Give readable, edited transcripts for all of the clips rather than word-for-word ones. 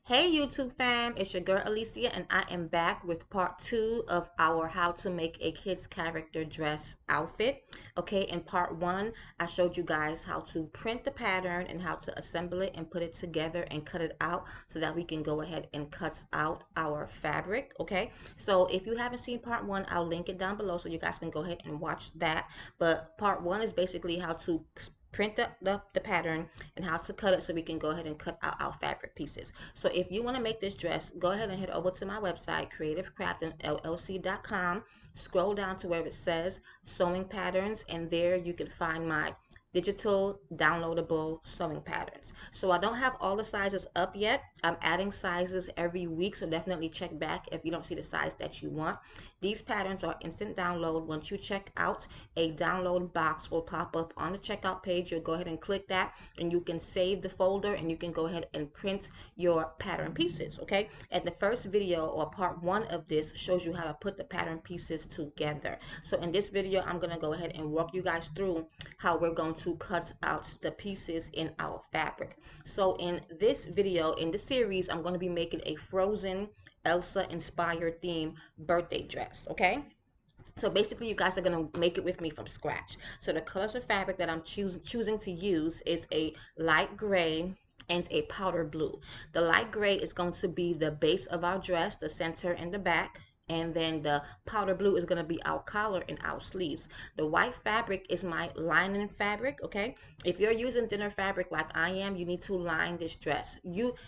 Hey YouTube fam, it's your girl Alicia and I am back with part 2 of our how to make a kid's character dress outfit. Okay, in part 1 I showed you guys how to print the pattern and how to assemble it and put it together and cut it out so that we can go ahead and cut out our fabric. Okay, so if you haven't seen part 1, I'll link it down below so you guys can go ahead and watch that. But part 1 is basically how to print the pattern and how to cut it so we can go ahead and cut out our fabric pieces. So if you want to make this dress, go ahead and head over to my website, kreativekraftingllc.com. Scroll down to where it says sewing patterns, and there you can find my digital downloadable sewing patterns. So I don't have all the sizes up yet. I'm adding sizes every week, so definitely check back if you don't see the size that you want. These patterns are instant download. Once you check out, a download box will pop up on the checkout page. You'll go ahead and click that and you can save the folder and you can go ahead and print your pattern pieces. Okay, and the first video or part 1 of this shows you how to put the pattern pieces together. So in this video I'm going to go ahead and walk you guys through how we're going to cut out the pieces in our fabric. So in this video, in the series, I'm going to be making a Frozen Elsa inspired theme birthday dress. Okay, so basically you guys are going to make it with me from scratch. So the colors of fabric that I'm choosing to use is a light gray and a powder blue. The light gray is going to be the base of our dress, the center and the back, and then the powder blue is going to be our collar and our sleeves. The white fabric is my lining fabric. Okay, if you're using thinner fabric like I am, you need to line this dress.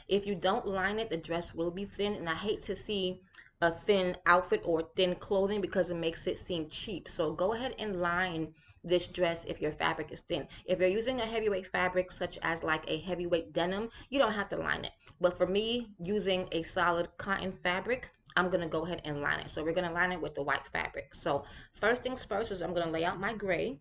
If you don't line it, the dress will be thin, and I hate to see a thin outfit or thin clothing because it makes it seem cheap. So go ahead and line this dress if your fabric is thin. If you're using a heavyweight fabric such as like a heavyweight denim, you don't have to line it. But for me, using a solid cotton fabric, I'm going to go ahead and line it. So we're going to line it with the white fabric. So first things first is I'm going to lay out my gray,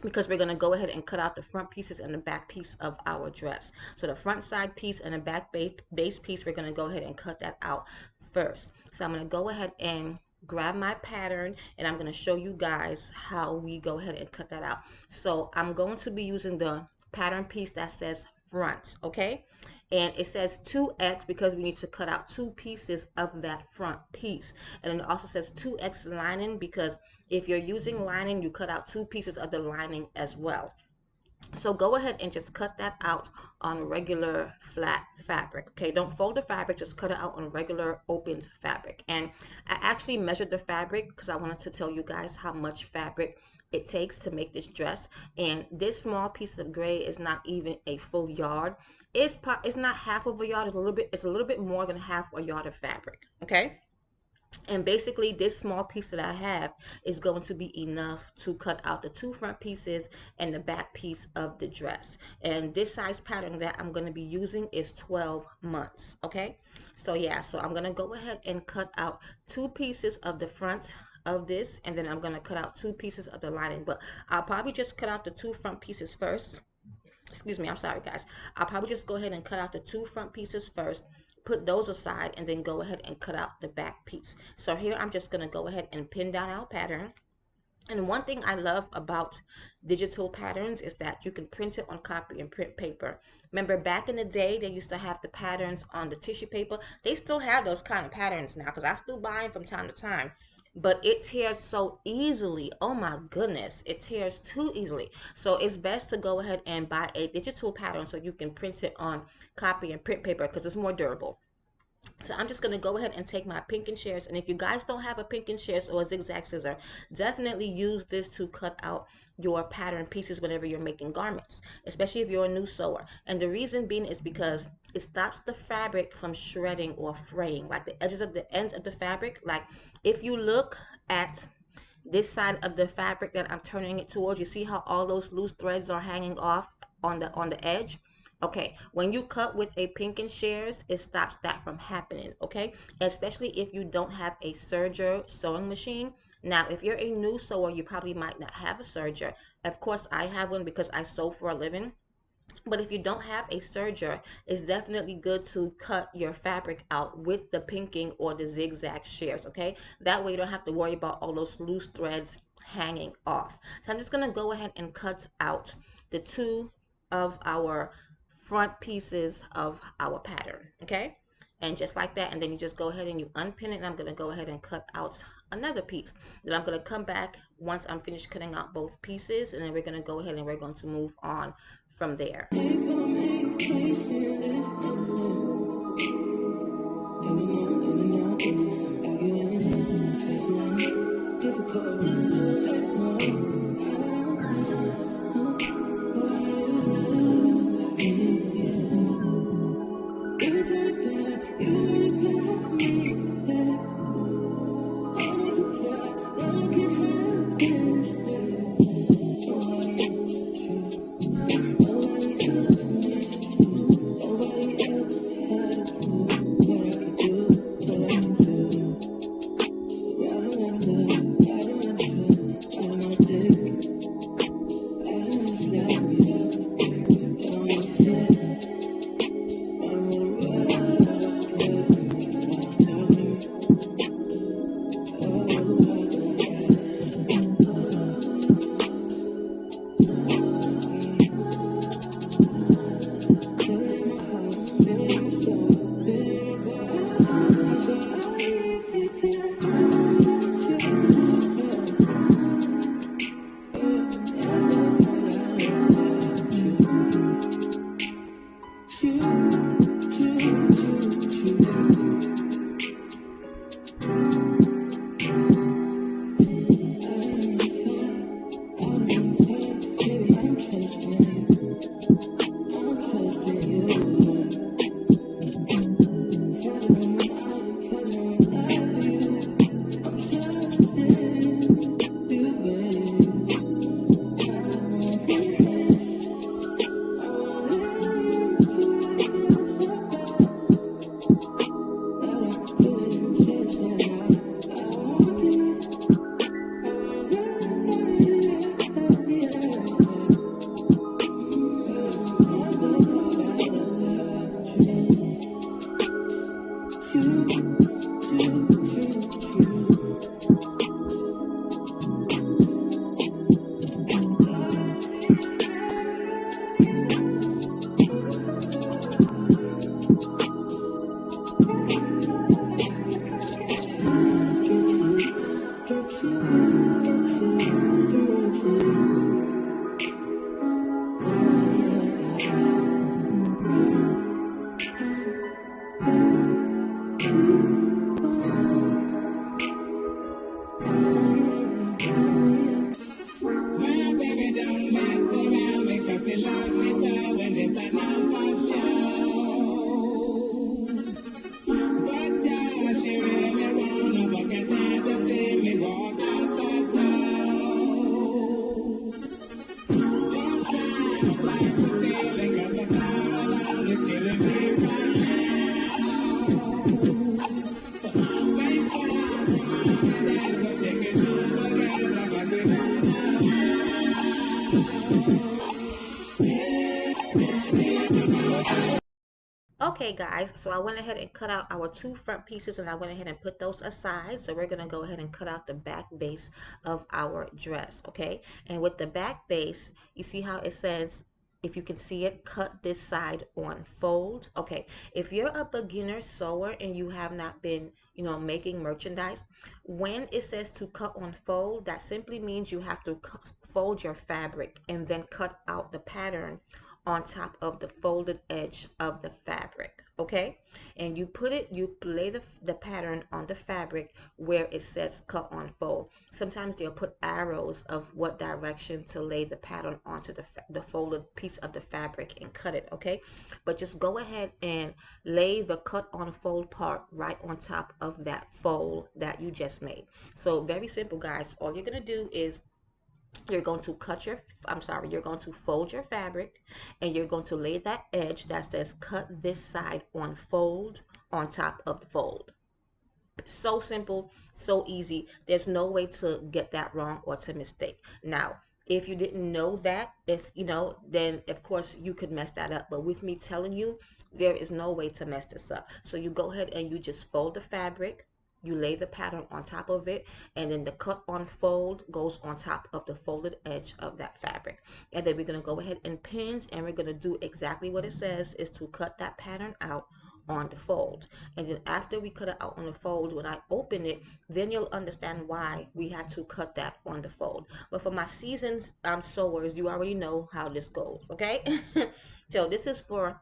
because we're going to go ahead and cut out the front pieces and the back piece of our dress. So the front side piece and the back base piece, we're going to go ahead and cut that out first. So I'm going to go ahead and grab my pattern and I'm going to show you guys how we go ahead and cut that out. So I'm going to be using the pattern piece that says front. Okay, and it says 2x because we need to cut out 2 pieces of that front piece. And then it also says 2x lining because if you're using lining, you cut out 2 pieces of the lining as well. So go ahead and just cut that out on regular flat fabric. Okay, don't fold the fabric, just cut it out on regular opened fabric. And I actually measured the fabric because I wanted to tell you guys how much fabric it takes to make this dress. And this small piece of gray is not even a full yard. It's not half of a yard. It's a little bit more than half a yard of fabric. Okay. And basically this small piece that I have is going to be enough to cut out the 2 front pieces and the back piece of the dress. And this size pattern that I'm going to be using is 12 months. Okay, so yeah, so I'm going to go ahead and cut out 2 pieces of the front of this, and then I'm going to cut out 2 pieces of the lining. But I'll probably just cut out the 2 front pieces first. Excuse me, I'm sorry guys. I'll probably just go ahead and cut out the 2 front pieces first, put those aside, and then go ahead and cut out the back piece. So here I'm just going to go ahead and pin down our pattern. And one thing I love about digital patterns is that you can print it on copy and print paper. Remember back in the day, they used to have the patterns on the tissue paper. They still have those kind of patterns now because I still buy them from time to time. But it tears so easily. Oh my goodness, it tears too easily. So it's best to go ahead and buy a digital pattern so you can print it on copy and print paper because it's more durable. So I'm just going to go ahead and take my pink and shears, and if you guys don't have a pink and shears or a zigzag scissor, definitely use this to cut out your pattern pieces whenever you're making garments, especially if you're a new sewer. And the reason being is because it stops the fabric from shredding or fraying, like the edges of the ends of the fabric. Like if you look at this side of the fabric that I'm turning it towards, you see how all those loose threads are hanging off on the edge. Okay, when you cut with a pink and shears, it stops that from happening. Okay, especially if you don't have a serger sewing machine. Now if you're a new sewer, you probably might not have a serger. Of course I have one because I sew for a living. But if you don't have a serger, it's definitely good to cut your fabric out with the pinking or the zigzag shears. Okay, that way you don't have to worry about all those loose threads hanging off. So I'm just going to go ahead and cut out the 2 of our front pieces of our pattern. Okay, And just like that, and then you just go ahead and you unpin it, and I'm going to go ahead and cut out another piece. Then I'm going to come back once I'm finished cutting out both pieces, and then we're going to go ahead and we're going to move on from there. Okay guys, so I went ahead and cut out our two front pieces and I went ahead and put those aside. So we're gonna go ahead and cut out the back base of our dress, okay? And with the back base, you see how it says, if you can see it, cut this side on fold. Okay, if you're a beginner sewer and you have not been, making merchandise, when it says to cut on fold, that simply means you have to fold your fabric and then cut out the pattern on top of the folded edge of the fabric, okay? And you lay the pattern on the fabric where it says cut on fold. Sometimes they'll put arrows of what direction to lay the pattern onto the folded piece of the fabric and cut it, okay? But just go ahead and lay the cut on fold part right on top of that fold that you just made. So very simple, guys. All you're gonna do is you're going to you're going to fold your fabric and you're going to lay that edge that says cut this side on fold on top of the fold. So simple, so easy. There's no way to get that wrong or to mistake. Now, if you didn't know that, if you know, then of course you could mess that up. But with me telling you, there is no way to mess this up. So you go ahead and you just fold the fabric, you lay the pattern on top of it, and then the cut on fold goes on top of the folded edge of that fabric. And then we're going to go ahead and pin, and we're going to do exactly what it says, is to cut that pattern out on the fold. And then after we cut it out on the fold, when I open it, then you'll understand why we had to cut that on the fold. But for my seasoned sewers, you already know how this goes, okay? So this is for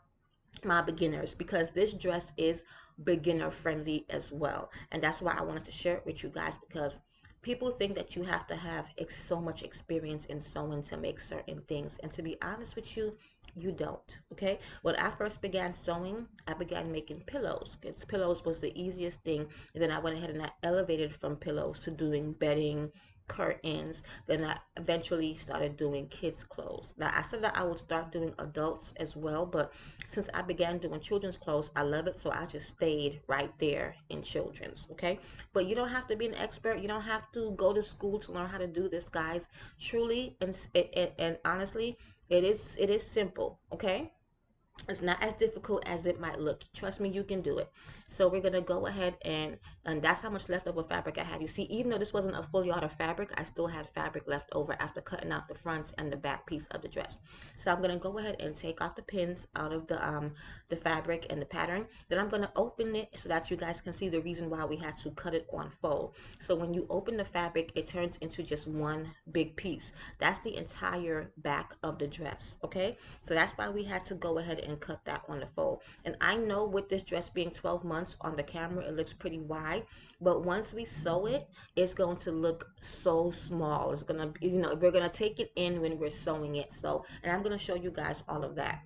my beginners because this dress is beginner friendly as well, and that's why I wanted to share it with you guys, because people think that you have to have so much experience in sewing to make certain things, and to be honest with you, you don't. Okay, when I first began sewing, I began making pillows because pillows was the easiest thing, and then I went ahead and I elevated from pillows to doing bedding, curtains. Then I eventually started doing kids clothes. Now I said that I would start doing adults as well, but since I began doing children's clothes, I love it, so I just stayed right there in children's. Okay, but you don't have to be an expert. You don't have to go to school to learn how to do this, guys. Truly and honestly, it is simple. Okay, it's not as difficult as it might look. Trust me, you can do it. So we're gonna go ahead and that's how much leftover fabric I had. You see, even though this wasn't a full yard of fabric, I still had fabric left over after cutting out the fronts and the back piece of the dress. So I'm gonna go ahead and take out the pins out of the fabric and the pattern. Then I'm gonna open it so that you guys can see the reason why we had to cut it on fold. So when you open the fabric, it turns into just one big piece. That's the entire back of the dress. Okay, so that's why we had to go ahead and cut that on the fold. And I know with this dress being 12 months on the camera, it looks pretty wide, but once we sew it, it's going to look so small. It's gonna, we're gonna take it in when we're sewing it. So, and I'm gonna show you guys all of that.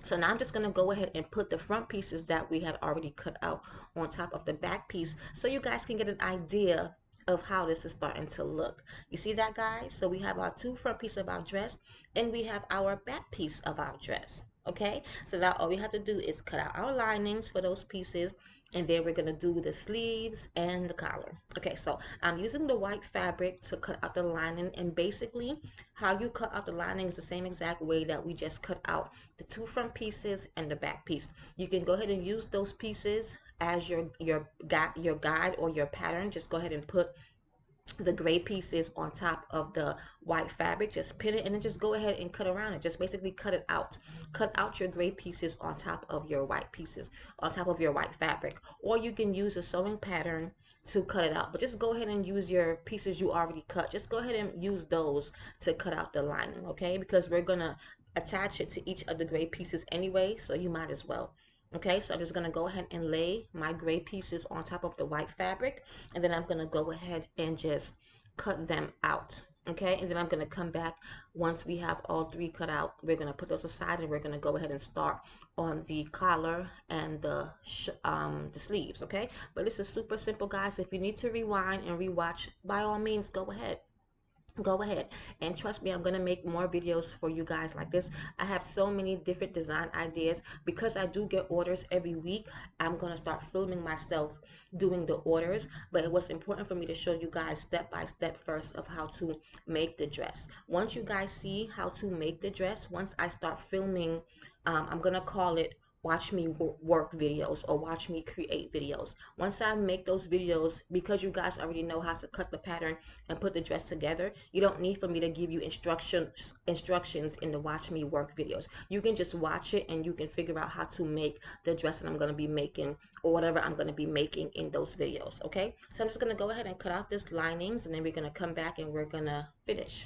So now I'm just going to go ahead and put the front pieces that we had already cut out on top of the back piece so you guys can get an idea of how this is starting to look. You see that, guys? So we have our two front pieces of our dress and we have our back piece of our dress. Okay, so now all we have to do is cut out our linings for those pieces, and then we're going to do the sleeves and the collar. Okay, so I'm using the white fabric to cut out the lining, and basically how you cut out the lining is the same exact way that we just cut out the two front pieces and the back piece. You can go ahead and use those pieces as your guide or your pattern. Just go ahead and put the gray pieces on top of the white fabric, just pin it and then just go ahead and cut around it. Just basically cut out your gray pieces on top of your white pieces, on top of your white fabric. Or you can use a sewing pattern to cut it out, but just go ahead and use your pieces you already cut. Just go ahead and use those to cut out the lining, okay? Because we're gonna attach it to each of the gray pieces anyway, so you might as well. Okay, so I'm just going to go ahead and lay my gray pieces on top of the white fabric, and then I'm going to go ahead and just cut them out. Okay, and then I'm going to come back once we have all three cut out. We're going to put those aside and we're going to go ahead and start on the collar and the sleeves. Okay, but this is super simple, guys. If you need to rewind and rewatch, by all means, go ahead. Go ahead and trust me, I'm going to make more videos for you guys like this. I have so many different design ideas because I do get orders every week. I'm going to start filming myself doing the orders, but it was important for me to show you guys step by step first of how to make the dress. Once you guys see how to make the dress, once I start filming, I'm going to call it watch me work videos or watch me create videos. Once I make those videos, because you guys already know how to cut the pattern and put the dress together, you don't need for me to give you instructions in the watch me work videos. You can just watch it and you can figure out how to make the dress that I'm going to be making or whatever I'm going to be making in those videos. Okay, so I'm just going to go ahead and cut out this linings, and then we're going to come back and we're going to finish.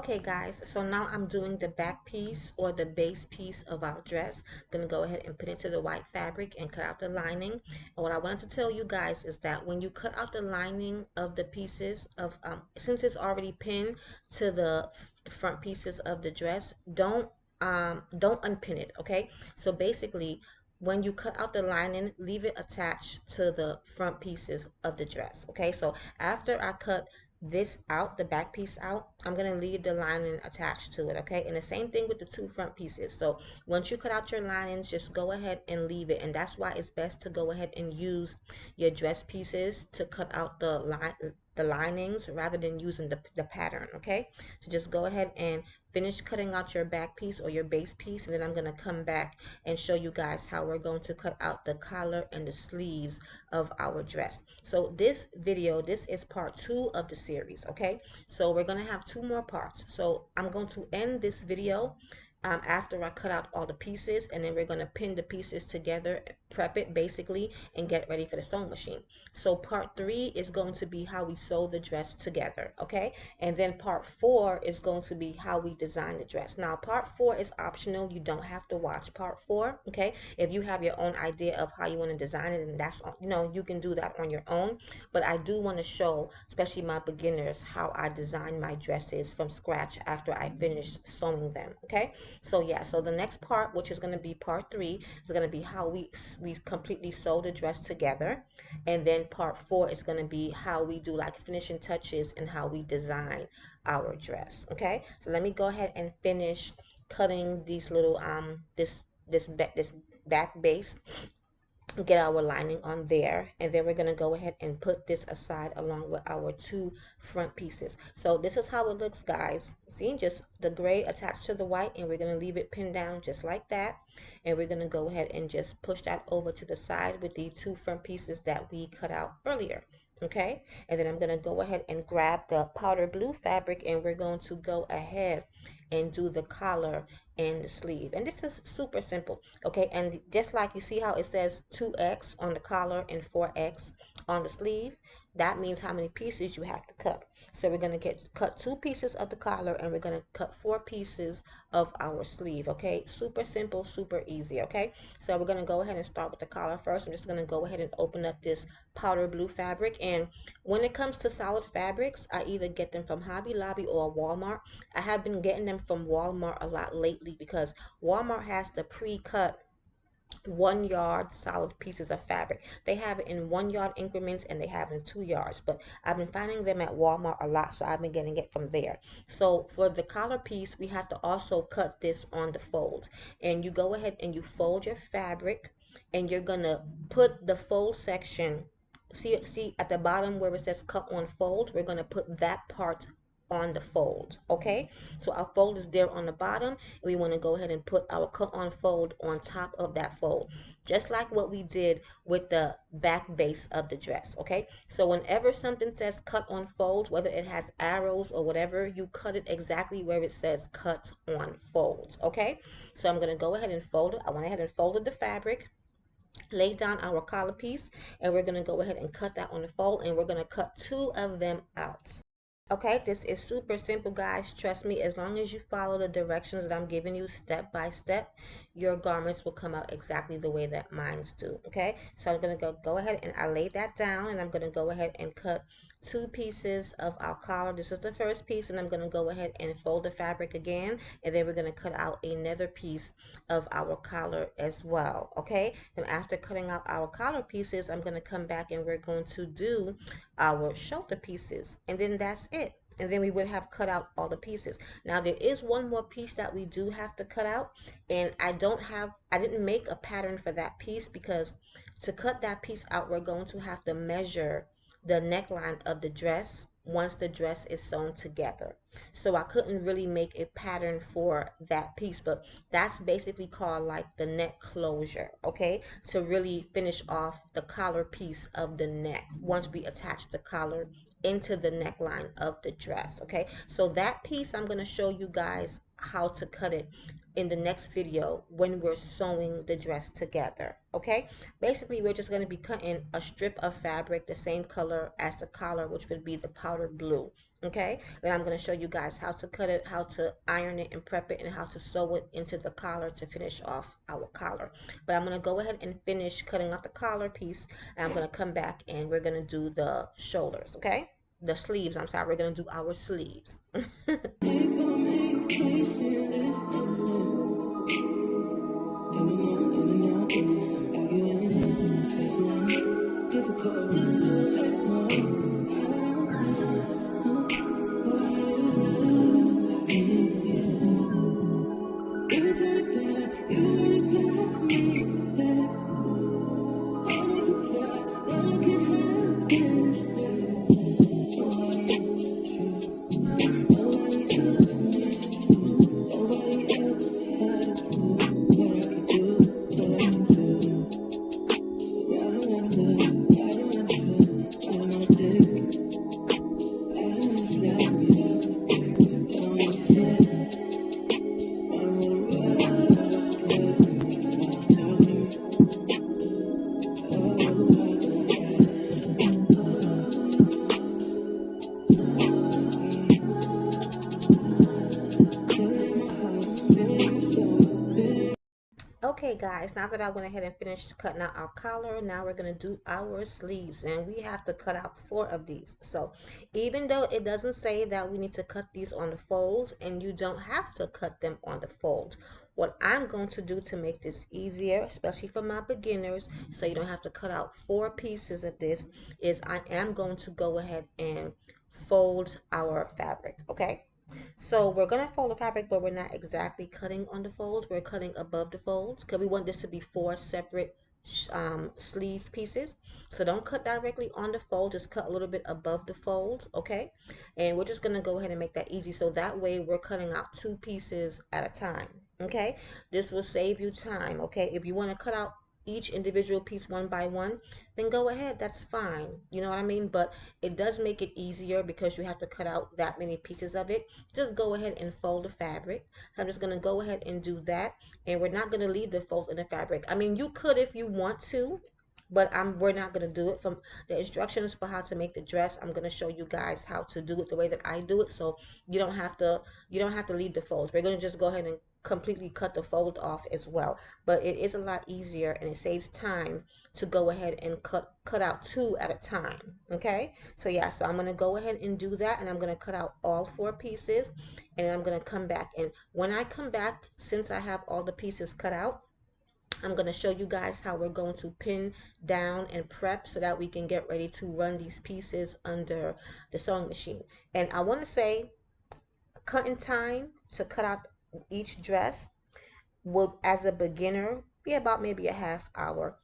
Okay guys, so now I'm doing the back piece or the base piece of our dress. I'm gonna go ahead and put it into the white fabric and cut out the lining. And what I wanted to tell you guys is that when you cut out the lining of the pieces of, since it's already pinned to the front pieces of the dress, don't unpin it, okay? So basically, when you cut out the lining, leave it attached to the front pieces of the dress, okay? So after I cut this out, the back piece out, I'm going to leave the lining attached to it, okay? And the same thing with the two front pieces. So once you cut out your linings, just go ahead and leave it. And that's why it's best to go ahead and use your dress pieces to cut out the linings rather than using the pattern, okay? So just go ahead and finish cutting out your back piece or your base piece, and then I'm going to come back and show you guys how we're going to cut out the collar and the sleeves of our dress. So this video, this is part 2 of the series, okay? So we're going to have 2 more parts. So I'm going to end this video after I cut out all the pieces, and then we're going to pin the pieces together, prep it basically, and get ready for the sewing machine. So part 3 is going to be how we sew the dress together, okay? And then part 4 is going to be how we design the dress. Now part 4 is optional. You don't have to watch part 4, okay? If you have your own idea of how you want to design it, and that's, you know, you can do that on your own. But I do want to show, especially my beginners, how I design my dresses from scratch after I finish sewing them, okay? So yeah, so the next part, which is going to be part 3, is going to be how we completely sew the dress together. And then part 4 is going to be how we do like finishing touches and how we design our dress, okay? So let me go ahead and finish cutting these little this back base, get our lining on there, and then we're going to go ahead and put this aside along with our 2 front pieces. So this is how it looks, guys. See, just the gray attached to the white, and we're going to leave it pinned down just like that. And we're going to go ahead and just push that over to the side with the 2 front pieces that we cut out earlier, okay? And then I'm going to go ahead and grab the powder blue fabric, and we're going to go ahead and do the collar and the sleeve. And this is super simple, okay? And just like you see how it says 2x on the collar and 4x on the sleeve, that means how many pieces you have to cut. So we're going to cut 2 pieces of the collar, and we're going to cut 4 pieces of our sleeve, okay? Super simple, super easy, okay? So we're going to go ahead and start with the collar first. I'm just going to go ahead and open up this powder blue fabric. And when it comes to solid fabrics, I either get them from Hobby Lobby or Walmart. I have been getting them from Walmart a lot lately because Walmart has the pre-cut 1 yard solid pieces of fabric. They have it in 1 yard increments, and they have it in 2 yards, but I've been finding them at Walmart a lot, so I've been getting it from there. So for the collar piece, we have to also cut this on the fold, and you go ahead and you fold your fabric, and you're gonna put the fold section, see at the bottom where it says cut on fold, we're gonna put that part on the fold, okay? So our fold is there on the bottom, and we want to go ahead and put our cut on fold on top of that fold, just like what we did with the back base of the dress, okay? So whenever something says cut on fold, whether it has arrows or whatever, you cut it exactly where it says cut on folds, okay? So I'm going to go ahead and fold it. I went ahead and folded the fabric, laid down our collar piece, and we're going to go ahead and cut that on the fold, and we're going to cut 2 of them out. Okay, this is super simple, guys. Trust me, as long as you follow the directions that I'm giving you step by step, your garments will come out exactly the way that mine's do. Okay, so I'm going to go ahead and I laid that down, and I'm going to go ahead and cut 2 pieces of our collar. This is the first piece, and I'm going to go ahead and fold the fabric again, and then we're going to cut out another piece of our collar as well. Okay, and after cutting out our collar pieces, I'm going to come back and we're going to do our shoulder pieces, and then that's it. And then we would have cut out all the pieces. Now there is one more piece that we do have to cut out, and I didn't make a pattern for that piece because to cut that piece out, we're going to have to measure the neckline of the dress once the dress is sewn together. So I couldn't really make a pattern for that piece, but that's basically called like the neck closure, okay? To really finish off the collar piece of the neck once we attach the collar into the neckline of the dress, okay? So that piece I'm going to show you guys how to cut it in the next video when we're sewing the dress together, okay? Basically, we're just going to be cutting a strip of fabric the same color as the collar, which would be the powder blue, Okay, then I'm going to show you guys how to cut it, how to iron it and prep it, and how to sew it into the collar to finish off our collar. But I'm going to go ahead and finish cutting off the collar piece, and I'm going to come back and we're going to do the shoulders. Okay, the sleeves, I'm sorry, we're going to do our sleeves. Okay guys, now that I went ahead and finished cutting out our collar, now we're going to do our sleeves, and we have to cut out 4 of these. So even though it doesn't say that we need to cut these on the folds, and you don't have to cut them on the fold, what I'm going to do to make this easier, especially for my beginners, so you don't have to cut out 4 pieces of this, is I am going to go ahead and fold our fabric. Okay, so we're gonna fold the fabric, but we're not exactly cutting on the folds. We're cutting above the folds because we want this to be 4 separate sleeve pieces. So don't cut directly on the fold, just cut a little bit above the folds, okay? And we're just gonna go ahead and make that easy. So that way we're cutting out 2 pieces at a time, okay? This will save you time, okay? If you wanna cut out each individual piece one by one, then go ahead, that's fine. You know what I mean? But it does make it easier because you have to cut out that many pieces of it. Just go ahead and fold the fabric. So I'm just going to go ahead and do that, and we're not going to leave the fold in the fabric. I mean, you could if you want to, but we're not going to do it. From the instructions for how to make the dress, I'm going to show you guys how to do it the way that I do it, so you don't have to leave the folds. We're going to just go ahead and completely cut the fold off as well, but it is a lot easier and it saves time to go ahead and cut out 2 at a time. Okay, so yeah, so I'm going to go ahead and do that, and I'm going to cut out all 4 pieces, and I'm going to come back, and when I come back, since I have all the pieces cut out, I'm going to show you guys how we're going to pin down and prep so that we can get ready to run these pieces under the sewing machine. And I want to say cutting time to cut out each dress will, as a beginner, be about maybe a half hour.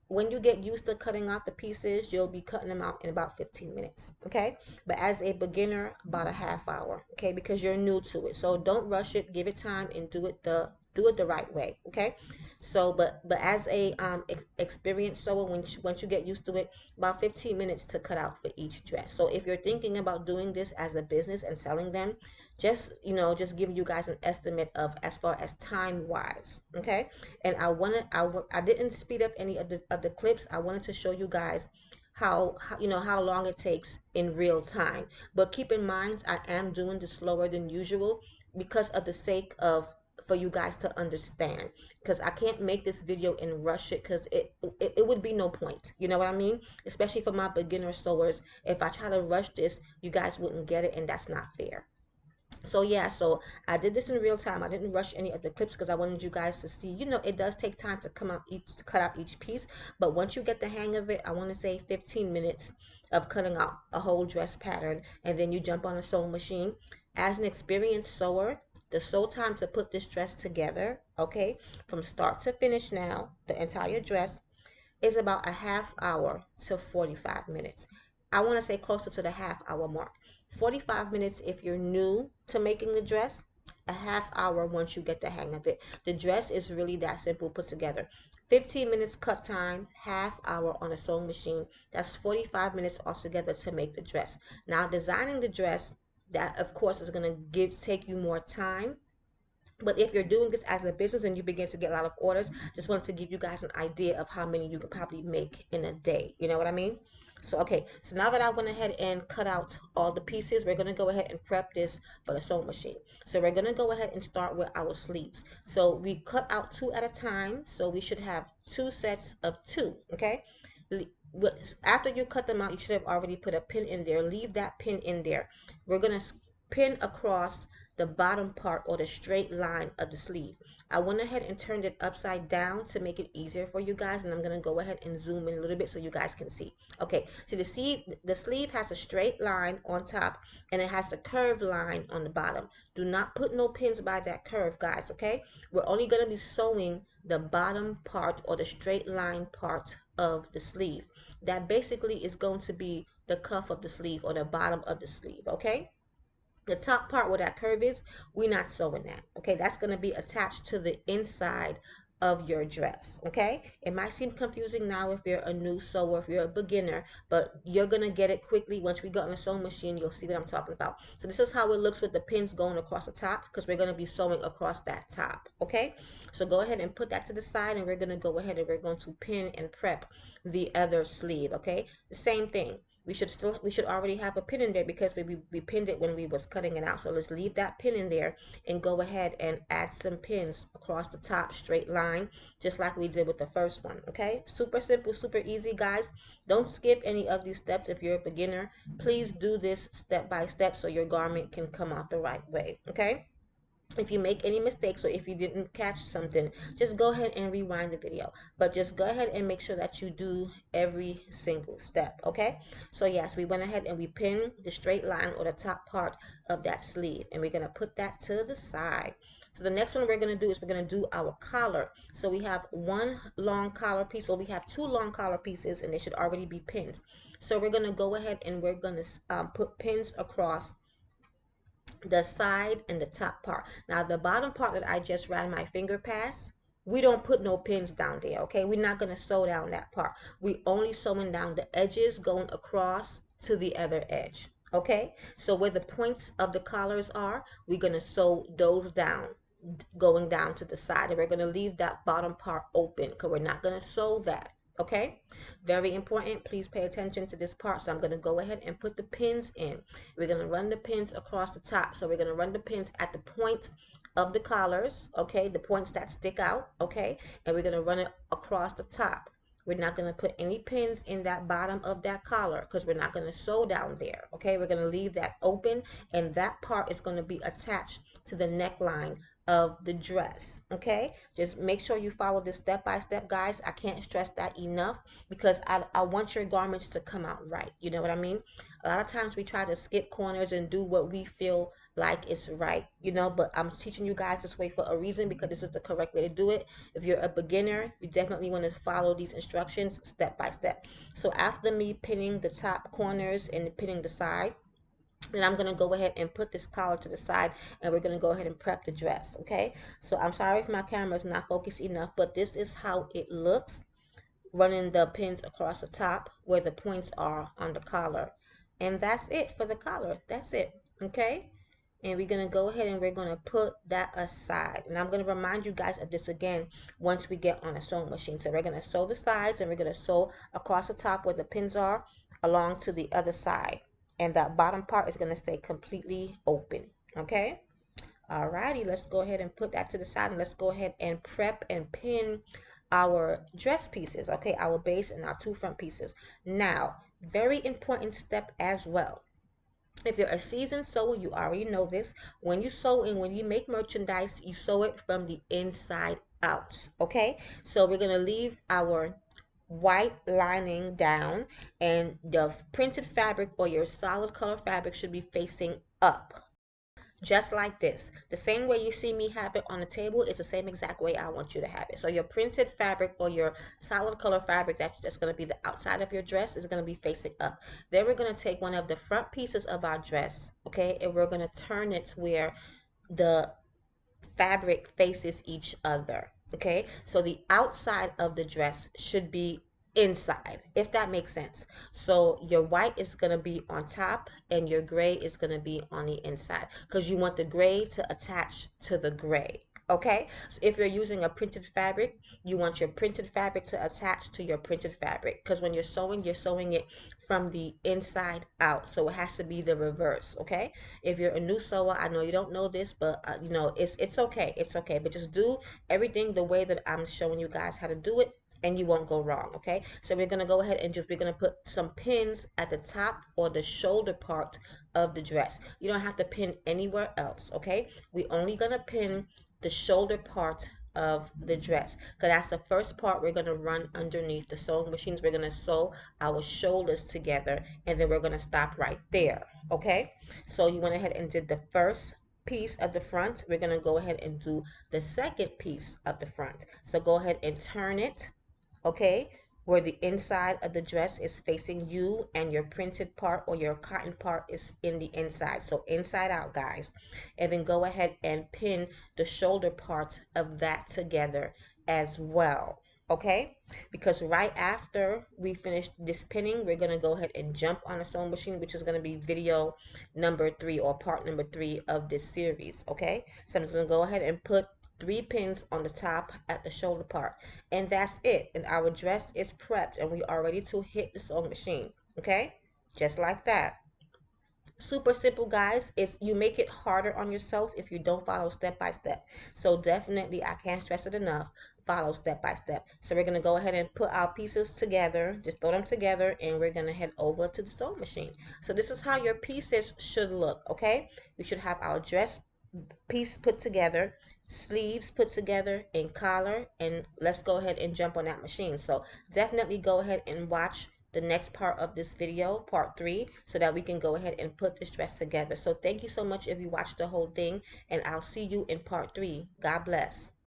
When you get used to cutting out the pieces, you'll be cutting them out in about 15 minutes, okay? But as a beginner, about a half hour, okay? Because you're new to it. So don't rush it, give it time, and do it the right way, okay? So but as a experienced sewer, once you get used to it, about 15 minutes to cut out for each dress. So if you're thinking about doing this as a business and selling them, just giving you guys an estimate of as far as time wise, okay? And I didn't speed up any of the clips. I wanted to show you guys how long it takes in real time. But keep in mind, I am doing this slower than usual because of the sake of for you guys to understand, because I can't make this video and rush it, because it would be no point, you know what I mean? Especially for my beginner sewers, if I try to rush this, you guys wouldn't get it, and that's not fair. So yeah, so I did this in real time. I didn't rush any of the clips because I wanted you guys to see, it does take time to cut out each piece, but once you get the hang of it, I want to say 15 minutes of cutting out a whole dress pattern, and then you jump on a sewing machine. As an experienced sewer, the sew time to put this dress together, okay, from start to finish, now the entire dress, is about a half hour to 45 minutes. I want to say closer to the half hour mark. 45 minutes if you're new to making the dress, a half hour once you get the hang of it. The dress is really that simple put together. 15 minutes cut time, half hour on a sewing machine. That's 45 minutes altogether to make the dress. Now designing the dress, that of course is going to take you more time, but if you're doing this as a business and you begin to get a lot of orders, just wanted to give you guys an idea of how many you could probably make in a day. You know what I mean? So, okay, so now that I went ahead and cut out all the pieces, we're gonna go ahead and prep this for the sewing machine. So we're gonna go ahead and start with our sleeves. So we cut out 2 at a time, so we should have 2 sets of 2, okay? After you cut them out, you should have already put a pin in there. Leave that pin in there. We're gonna pin across the bottom part or the straight line of the sleeve. I went ahead and turned it upside down to make it easier for you guys, and I'm going to go ahead and zoom in a little bit so you guys can see. Okay, so the sleeve has a straight line on top and it has a curved line on the bottom. Do not put no pins by that curve, guys, okay? We're only going to be sewing the bottom part or the straight line part of the sleeve. That basically is going to be the cuff of the sleeve or the bottom of the sleeve, okay? The top part where that curve is, we're not sewing that. Okay, that's going to be attached to the inside of your dress. Okay, it might seem confusing now if you're a new sewer, if you're a beginner, but you're going to get it quickly. Once we go on the sewing machine, you'll see what I'm talking about. So this is how it looks with the pins going across the top, because we're going to be sewing across that top. Okay, so go ahead and put that to the side, and we're going to go ahead and we're going to pin and prep the other sleeve. Okay, the same thing. We should already have a pin in there because we pinned it when we was cutting it out. So let's leave that pin in there and go ahead and add some pins across the top straight line, just like we did with the first one. Okay, super simple, super easy, guys. Don't skip any of these steps. If you're a beginner, please do this step by step so your garment can come out the right way. Okay, if you make any mistakes or if you didn't catch something, just go ahead and rewind the video, but just go ahead and make sure that you do every single step. Okay, so yes, we went ahead and we pinned the straight line or the top part of that sleeve, and we're going to put that to the side. So the next one we're going to do is we're going to do our collar. So we have one long collar piece. Well, we have 2 long collar pieces and they should already be pins. So we're going to go ahead and we're going to put pins across the side and the top part. Now the bottom part that I just ran my finger past, we don't put no pins down there, okay? We're not gonna sew down that part. We only sewing down the edges going across to the other edge, okay? So where the points of the collars are, we're gonna sew those down, going down to the side, and we're gonna leave that bottom part open because we're not gonna sew that. Okay, very important. Please pay attention to this part. So I'm going to go ahead and put the pins in. We're going to run the pins across the top. So we're going to run the pins at the point of the collars, okay, the points that stick out, okay, and we're going to run it across the top. We're not going to put any pins in that bottom of that collar because we're not going to sew down there, okay? We're going to leave that open, and that part is going to be attached to the neckline of the dress. Okay, just make sure you follow this step by step, guys. I can't stress that enough because I want your garments to come out right. You know what I mean? A lot of times we try to skip corners and do what we feel like is right, you know, but I'm teaching you guys this way for a reason, because this is the correct way to do it. If you're a beginner, you definitely want to follow these instructions step by step. So after me pinning the top corners and pinning the side, and I'm going to go ahead and put this collar to the side, and we're going to go ahead and prep the dress. Okay, so I'm sorry if my camera is not focused enough, but this is how it looks, running the pins across the top where the points are on the collar. And that's it for the collar. That's it. Okay, and we're going to go ahead and we're going to put that aside, and I'm going to remind you guys of this again once we get on a sewing machine. So we're going to sew the sides, and we're going to sew across the top where the pins are along to the other side, and that bottom part is going to stay completely open. Okay, alrighty, let's go ahead and put that to the side, and let's go ahead and prep and pin our dress pieces. Okay, our base and our 2 front pieces. Now, very important step as well. If you're a seasoned sewer, you already know this. When you sew and when you make merchandise, you sew it from the inside out. Okay, so we're going to leave our white lining down, and the printed fabric or your solid color fabric should be facing up, just like this. The same way you see me have it on the table, it's the same exact way I want you to have it. So your printed fabric or your solid color fabric that's going to be the outside of your dress is going to be facing up. Then we're going to take one of the front pieces of our dress, okay, and we're going to turn it where the fabric faces each other. Okay, so the outside of the dress should be inside, if that makes sense. So your white is going to be on top and your gray is going to be on the inside, because you want the gray to attach to the gray. Okay, so if you're using a printed fabric, you want your printed fabric to attach to your printed fabric, because when you're sewing it from the inside out, so it has to be the reverse. Okay, if you're a new sewer, I know you don't know this, but you know, it's okay, it's okay, but just do everything the way that I'm showing you guys how to do it, and you won't go wrong. Okay, so we're gonna go ahead and we're gonna put some pins at the top or the shoulder part of the dress. You don't have to pin anywhere else. Okay, we only gonna pin the shoulder part of the dress, because that's the first part we're going to run underneath the sewing machines. We're going to sew our shoulders together, and then we're going to stop right there. Okay, so you went ahead and did the first piece of the front. We're going to go ahead and do the second piece of the front. So go ahead and turn it, okay, where the inside of the dress is facing you and your printed part or your cotton part is in the inside. So inside out, guys. And then go ahead and pin the shoulder part of that together as well. Okay, because right after we finish this pinning, we're going to go ahead and jump on a sewing machine, which is going to be video number 3 or part number 3 of this series. Okay, so I'm just going to go ahead and put 3 pins on the top at the shoulder part, and that's it, and our dress is prepped and we are ready to hit the sewing machine. Okay, just like that. Super simple, guys. It's you make it harder on yourself if you don't follow step by step. So definitely, I can't stress it enough, follow step by step. So we're going to go ahead and put our pieces together, just throw them together, and we're going to head over to the sewing machine. So this is how your pieces should look. Okay, we should have our dress piece put together, sleeves put together, and collar. And let's go ahead and jump on that machine. So definitely go ahead and watch the next part of this video, part 3, so that we can go ahead and put this dress together. So thank you so much if you watched the whole thing, and I'll see you in part 3. God bless.